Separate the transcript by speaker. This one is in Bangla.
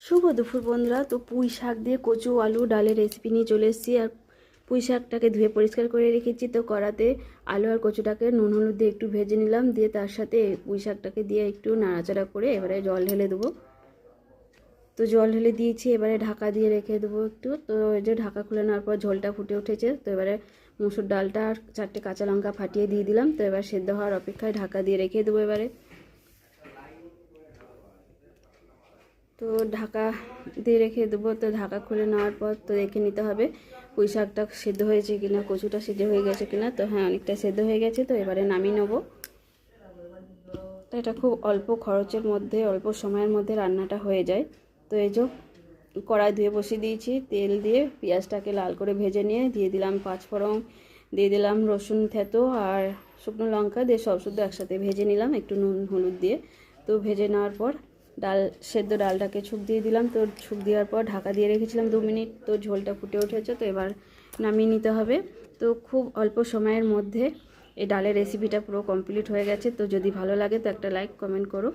Speaker 1: শুভ দুপুর বন্ধুরা। তো পুঁই শাক দিয়ে কচু আলু ডালের রেসিপি নিয়ে চলে এসেছি। আর পুঁই শাকটাকে ধুয়ে পরিষ্কার করে রেখেছি। তো কড়াতে আলু আর কচুটাকে নুন হলুদ দিয়ে একটু ভেজে নিলাম, দিয়ে তার সাথে পুঁই শাকটাকে দিয়ে একটু নাড়াচাড়া করে এবারে জল ঢেলে দেবো। তো জল ঢেলে দিয়েছি, এবারে ঢাকা দিয়ে রেখে দেবো একটু। তো এই যে ঢাকা খুলে নেওয়ার পর ঝোলটা ফুটে উঠেছে। তো এবারে মুসুর ডালটা আর 4টে কাঁচা লঙ্কা ফাটিয়ে দিয়ে দিলাম। তো এবার সেদ্ধ হওয়ার অপেক্ষায় ঢাকা দিয়ে রেখে দেবো। এবারে তো ঢাকা দিয়ে রেখে দেবো। তো ঢাকা খুলে নেওয়ার পর তো দেখে নিতে হবে পুঁই শাকটা সেদ্ধ হয়েছে কিনা, কচুটা সেদ্ধ হয়ে গেছে কিনা। তো হ্যাঁ, অনেকটা সেদ্ধ হয়ে গেছে। তো এবারে নামিয়ে নেবো। তো এটা খুব অল্প খরচের মধ্যে অল্প সময়ের মধ্যে রান্নাটা হয়ে যায়। তো এই যে কড়াই ধুয়ে বসিয়ে দিয়েছি, তেল দিয়ে পেঁয়াজটাকে লাল করে ভেজে নিয়ে দিয়ে দিলাম পাঁচফোড়ন, দিয়ে দিলাম রসুন থেতো আর শুকনো লঙ্কা দিয়ে সব শুদ্ধ একসাথে ভেজে নিলাম একটু নুন হলুদ দিয়ে। তো ভেজে নেওয়ার পর সেদ্ধ ডালটাকে ছুঁক দিয়ে দিলাম। তো ছুঁক দেওয়ার পর ঢাকা দিয়ে রেখেছিলাম 2 মিনিট। তো ঝোলটা ফুটে উঠেছে। তো এবার নামিয়ে নিতে হবে। তো খুব অল্প সময়ের মধ্যে এই ডালের রেসিপিটা পুরো কমপ্লিট হয়ে গেছে। তো যদি ভালো লাগে তো একটা লাইক কমেন্ট করো।